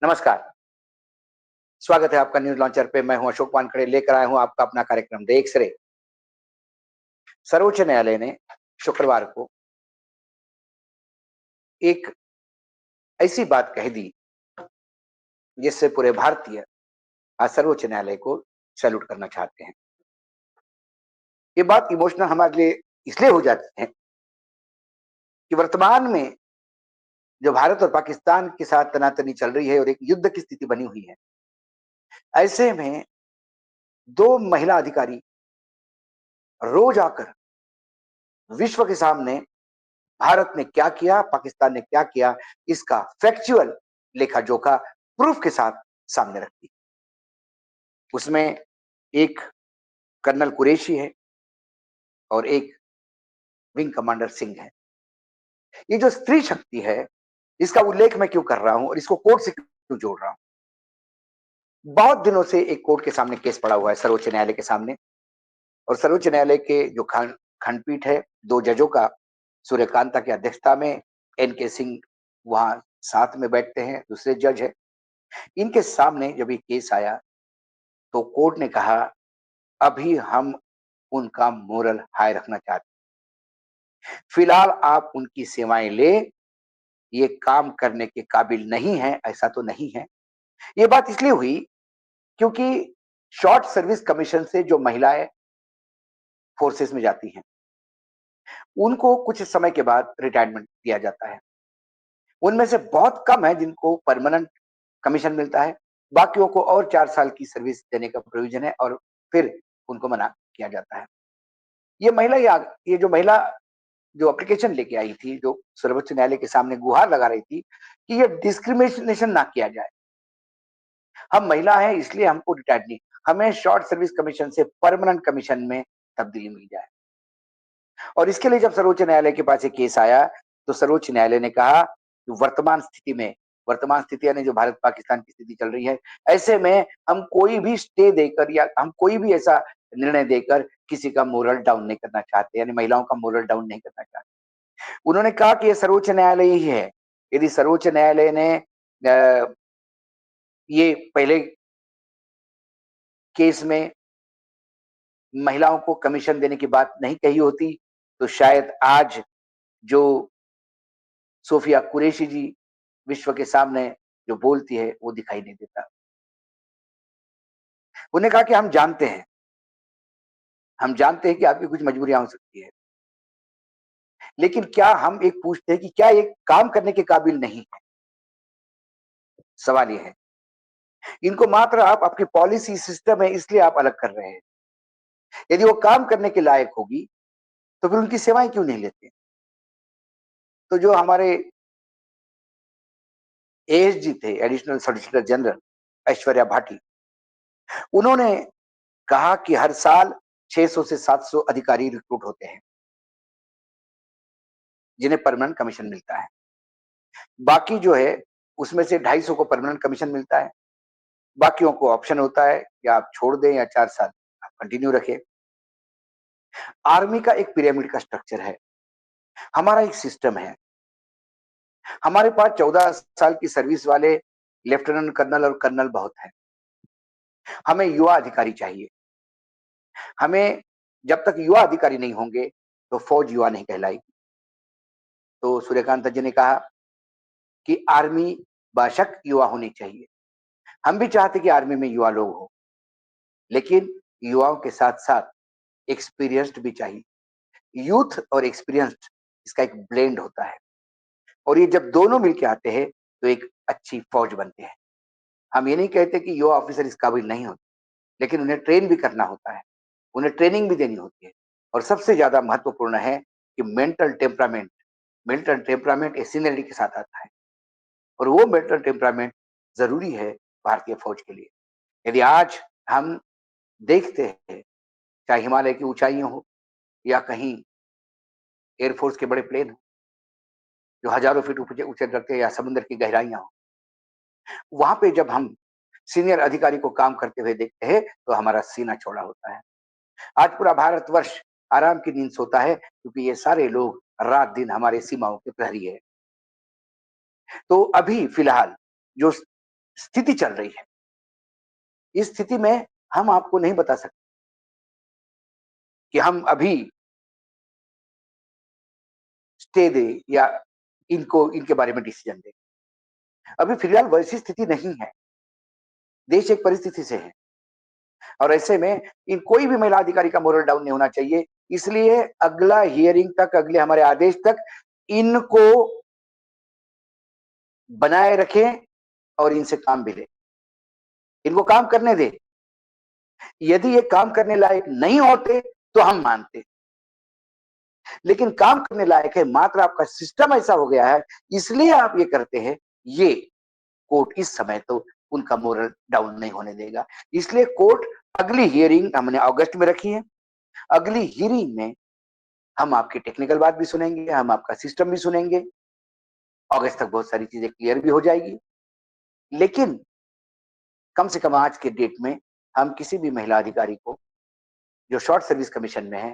नमस्कार, स्वागत है आपका न्यूज़ लॉन्चर पे। मैं हूं अशोक वानखेड़े, लेकर आया हूं आपका अपना कार्यक्रम द एक्स-रे। सर्वोच्च न्यायालय ने शुक्रवार को एक ऐसी बात कह दी जिससे पूरे भारतीय आज सर्वोच्च न्यायालय को सैल्यूट करना चाहते हैं। ये बात इमोशनल हमारे लिए इसलिए हो जाती है कि वर्तमान में जो भारत और पाकिस्तान के साथ तनातनी चल रही है और एक युद्ध की स्थिति बनी हुई है, ऐसे में 2 महिला अधिकारी रोज आकर विश्व के सामने भारत ने क्या किया, पाकिस्तान ने क्या किया, इसका फैक्चुअल लेखा-जोखा प्रूफ के साथ सामने रखती। उसमें एक कर्नल कुरैशी है और एक विंग कमांडर सिंह है। ये जो स्त्री शक्ति है, इसका उल्लेख मैं क्यों कर रहा हूं और इसको कोर्ट से क्यों जोड़ रहा हूं? बहुत दिनों से एक कोर्ट के सामने केस पड़ा हुआ है, सर्वोच्च न्यायालय के सामने, और सर्वोच्च न्यायालय के जो खंडपीठ है, 2 जजों का सूर्यकांता की अध्यक्षता में, एन.के. सिंह वहां साथ में बैठते हैं, दूसरे जज है। इनके सामने जब ये केस आया, तो कोर्ट ने कहा, अभी हम उनका मोरल हाई रखना चाहते हैं। फिलहाल आप उनकी सेवाएं ले, ये काम करने के काबिल नहीं है, ऐसा तो नहीं है। ये बात इसलिए हुई क्योंकि शॉर्ट सर्विस कमीशन से जो महिलाएं फोर्सेस में जाती हैं, उनको कुछ समय के बाद रिटायरमेंट दिया जाता है। उनमें से बहुत कम है जिनको परमानेंट कमीशन मिलता है। बाकियों को और 4 साल की सर्विस देने का प्रोविजन है और फिर उनको मना किया जाता है। ये जो महिला जो एप्लीकेशन लेके आई थी, जो सर्वोच्च न्यायालय के सामने गुहार लगा रही थी कि ये डिस्क्रिमिनेशन ना किया जाए। हम महिला हैं इसलिए हमको रिटायर्ड नहीं, हमें शॉर्ट सर्विस कमीशन से परमानेंट कमीशन में तब्दीली मिल जाए। और इसके लिए जब सर्वोच्च न्यायालय के पास ये केस आया, तो सर्वोच्च न्यायालय ने कहा कि वर्तमान स्थिति यानी जो भारत पाकिस्तान की स्थिति चल रही है, ऐसे में हम कोई भी स्टे देकर या हम कोई भी ऐसा निर्णय देकर किसी का मोरल डाउन नहीं करना चाहते, यानी महिलाओं का मोरल डाउन नहीं करना चाहते। उन्होंने कहा कि ये सर्वोच्च न्यायालय ही है। यदि सर्वोच्च न्यायालय ने ये पहले केस में महिलाओं को कमीशन देने की बात नहीं कही होती, तो शायद आज जो सोफिया कुरैशी जी विश्व के सामने जो बोलती है, वो दिखाई नहीं देता। उन्होंने कहा कि हम जानते हैं कि आपकी कुछ मजबूरियां हो सकती है, लेकिन क्या हम एक पूछते हैं कि क्या ये काम करने के काबिल नहीं है? सवाल ये है। इनको मात्र आप आपकी पॉलिसी सिस्टम है इसलिए आप अलग कर रहे हैं। यदि वो काम करने के लायक होगी, तो फिर उनकी सेवाएं क्यों नहीं लेते? तो जो हमारे एएसजी थे, additional solicitor general Aishwarya Bhati, उन्होंने कहा कि हर साल 600 से 700 अधिकारी रिक्रूट होते हैं, जिन्हें परमानेंट कमीशन मिलता है। बाकी जो है, उसमें से 250 को परमानेंट कमीशन मिलता है। बाकियों को ऑप्शन होता है कि आप छोड़ दें या 4 साल आप कंटिन्यू रखें। आर्मी का एक पिरामिड का स्ट्रक्चर है। हमारा एक सिस्टम है। हमारे पास 14 साल की सर्विस वाले लेफ्टिनेंट कर्नल और कर्नल बहुत हैं। हमें युवा अधिकारी चाहिए। हमें जब तक युवा अधिकारी नहीं होंगे, तो फौज युवा नहीं कहलाएगी। तो सूर्यकांत जी ने कहा कि आर्मी बेशक युवा होनी चाहिए। हम भी चाहते कि आर्मी में युवा लोग हों, लेकिन युवाओं के साथ-साथ एक्सपीरियंस्ड भी चाहिए। यूथ और एक्सपीरियंस्ड इसका एक ब्लेंड होता है और ये जब दोनों मिलके आते हैं, तो एक अच्छी फौज बनते हैं। हम ये नहीं कहते कि युवा ऑफिसर इस काबिल नहीं होते, लेकिन उन्हें ट्रेन भी करना होता है, उन्हें ट्रेनिंग भी देनी होती है और सबसे ज़्यादा महत्वपूर्ण है कि मेंटल टेम्परामेंट एक सीनियरिटी के साथ आता है और वो मेंटल टेम्परामेंट ज़रूरी है भारतीय फौज के लिए। यदि आज हम देखते हैं, चाहे हिमालय की ऊँचाइयाँ हो या कहीं एयरफोर्स के बड़े प्लेन हो, जो हज़ारों फीट ऊँचे ऊँचे रहते हैं या समुद्र की गहराइयाँ हो, वहाँ पे जब हम सीनियर अधिकारी को काम करते हुए देखते हैं, तो हमारा सीना चौड़ा होता है। आज पूरा भारतवर्ष आराम की नींद सोता है क्योंकि ये सारे लोग रात-दिन हमारे सीमाओं के प्रहरी हैं। तो अभी फिलहाल जो स्थिति चल रही है, इस स्थिति में हम आपको नहीं बता सकते कि हम अभी स्टे दें या इनको इनके बारे में डिसीजन दें। अभी फिलहाल वैसी स्थिति नहीं है, देश एक परिस्थिति से है और ऐसे में इन कोई भी महिला अधिकारी का मोरल डाउन नहीं होना चाहिए। इसलिए अगला हियरिंग तक, अगले हमारे आदेश तक इनको बनाए रखें और इनसे काम भी लें। इनको काम करने दें। यदि ये काम करने लायक नहीं होते तो हम मानते, लेकिन काम करने लायक है, मात्र आपका सिस्टम ऐसा हो गया है इसलिए आप ये करते हैं, ये कोर्ट इस समय तो उनका मोरल डाउन नहीं होने देगा। इसलिए कोर्ट अगली हियरिंग हमने अगस्त में रखी है। अगली हियरिंग में हम आपकी टेक्निकल बात भी सुनेंगे, हम आपका सिस्टम भी सुनेंगे। अगस्त तक बहुत सारी चीजें क्लियर भी हो जाएगी। लेकिन कम से कम आज के डेट में हम किसी भी महिला अधिकारी को जो शॉर्ट सर्विस कमीशन में है,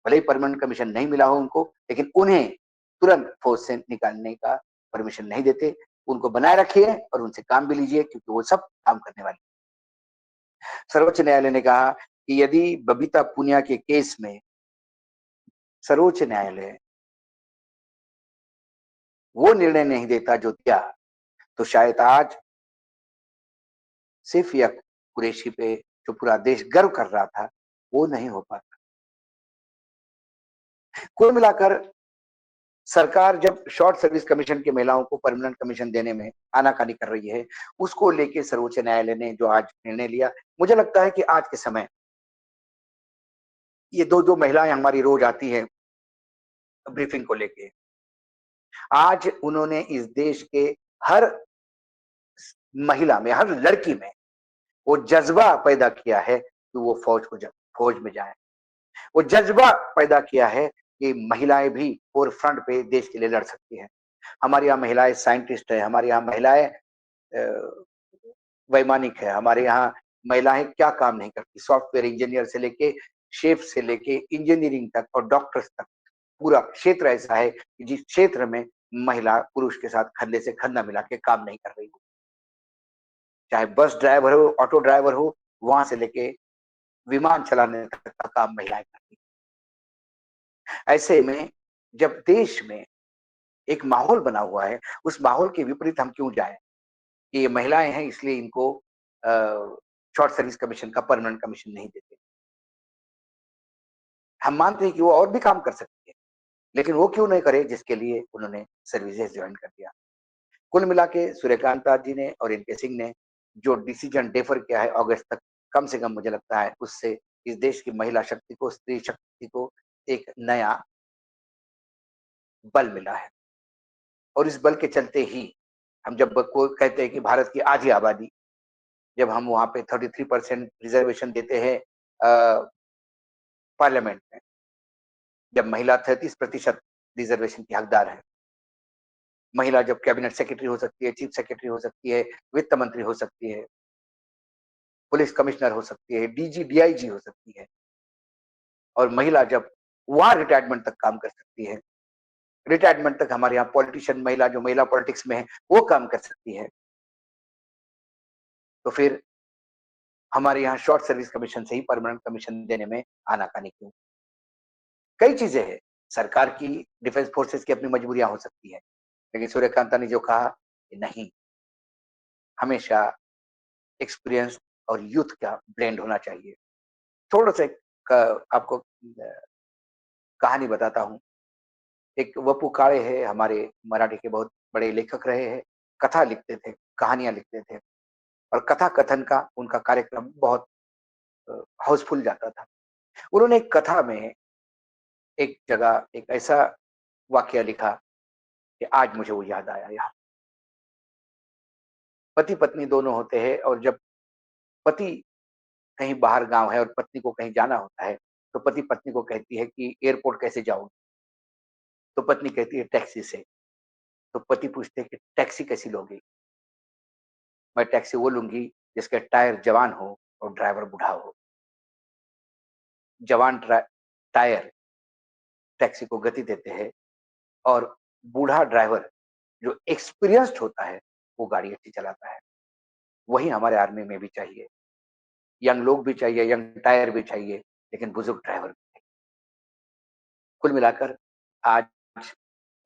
भले ही परमानेंट कमीशन नहीं मिला हो उनको, लेकिन उन्हें तुरंत फोर्स से निकालने का परमिशन नहीं देते। उनको बनाए रखिए और उनसे काम भी लीजिए क्योंकि वो सब काम करने वाले। सर्वोच्च न्यायालय ने कहा कि यदि बबीता पुनिया के केस में सर्वोच्च न्यायालय वो निर्णय नहीं देता जो दिया, तो शायद आज सिर्फ या कुरैशी पे जो पूरा देश गर्व कर रहा था, वो नहीं हो पाता। कुल मिलाकर सरकार जब शॉर्ट सर्विस कमीशन की महिलाओं को परमानेंट कमीशन देने में आनाकानी कर रही है, उसको लेके सर्वोच्च न्यायालय ने जो आज निर्णय लिया, मुझे लगता है कि आज के समय ये दो महिलाएं हमारी रोज आती हैं ब्रीफिंग को लेके। आज उन्होंने इस देश के हर महिला में, हर लड़की में वो जज्बा पैदा किया है कि वो फौज में जाए। वो जज्बा पैदा किया है कि महिलाएं भी फोर फ्रंट पे देश के लिए लड़ सकती हैं। हमारे यहाँ महिलाएं साइंटिस्ट है, हमारे यहाँ महिलाएं वैमानिक है, हमारे यहाँ महिलाएं क्या काम नहीं करती, सॉफ्टवेयर इंजीनियर से लेके शेफ से लेके इंजीनियरिंग तक और डॉक्टर्स तक पूरा क्षेत्र ऐसा है कि जिस क्षेत्र में महिला पुरुष के साथ कंधे से कंधा मिला के काम नहीं कर रही हो, चाहे बस ड्राइवर हो, ऑटो ड्राइवर हो, वहां से लेके विमान चलाने तक का काम महिलाएं करती हैं। ऐसे में जब देश में एक माहौल बना हुआ है, उस माहौल के विपरीत हम क्यों जाएं कि ये महिलाएं हैं इसलिए इनको शॉर्ट सर्विस कमीशन का परमानेंट कमीशन नहीं देते। हम मानते हैं कि वो और भी काम कर सकती है, लेकिन वो क्यों नहीं करे जिसके लिए उन्होंने सर्विसेज ज्वाइन कर दिया। कुल मिला के सूर्यकांता जी ने और इनके सिंह ने जो डिसीजन डेफर किया है अगस्त तक, कम से कम मुझे लगता है उससे इस देश की महिला शक्ति को, स्त्री शक्ति को एक नया बल मिला है। और इस बल के चलते ही हम जब को कहते हैं कि भारत की आधी आबादी, जब हम वहां पे 33% रिजर्वेशन देते हैं पार्लियामेंट में, जब महिला 33% रिजर्वेशन की हकदार है, महिला जब कैबिनेट सेक्रेटरी हो सकती है, चीफ सेक्रेटरी हो सकती है, वित्त मंत्री हो सकती है, पुलिस कमिश्नर हो सकती है, डीजी डीआईजी हो सकती है, और महिला जब वहां रिटायरमेंट तक काम कर सकती है, रिटायरमेंट तक हमारे यहाँ पॉलिटिशियन महिला जो महिला पॉलिटिक्स में है वो काम कर सकती है, तो फिर हमारे यहाँ शॉर्ट सर्विस कमीशन से ही परमानेंट कमीशन देने में आनाकानी क्यों? कई चीजें हैं, सरकार की, डिफेंस फोर्सेस की अपनी मजबूरियां हो सकती है, लेकिन सूर्यकांता ने जो कहा कि नहीं, हमेशा एक्सपीरियंस और यूथ का ब्लेंड होना चाहिए। थोड़ा सा आपको कहानी बताता हूँ। एक वपु काळे है, हमारे मराठी के बहुत बड़े लेखक रहे हैं, कथा लिखते थे, कहानियां लिखते थे और कथा कथन का उनका कार्यक्रम बहुत हाउसफुल जाता था। उन्होंने एक कथा में एक जगह एक ऐसा वाकया लिखा कि आज मुझे वो याद आया। यहाँ पति पत्नी दोनों होते हैं और जब पति कहीं बाहर गांव है और पत्नी को कहीं जाना होता है, तो पति पत्नी को कहती है कि एयरपोर्ट कैसे जाओगे? तो पत्नी कहती है टैक्सी से। तो पति पूछते हैं कि टैक्सी कैसी लोगी? मैं टैक्सी वो लूंगी जिसके टायर जवान हो और ड्राइवर बूढ़ा हो। जवान टायर टैक्सी को गति देते हैं और बूढ़ा ड्राइवर जो एक्सपीरियंस्ड होता है वो गाड़ी अच्छी चलाता है। वही हमारे आर्मी में भी चाहिए। यंग लोग भी चाहिए, यंग टायर भी चाहिए, लेकिन बुजुर्ग ड्राइवर भी चाहिए। कुल मिलाकर आज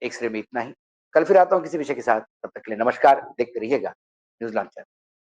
एक्स-रे में इतना ही। कल फिर आता हूँ किसी विषय के साथ, तब तक के लिए नमस्कार, देखते रहिएगा न्यूज़ लॉन्चर।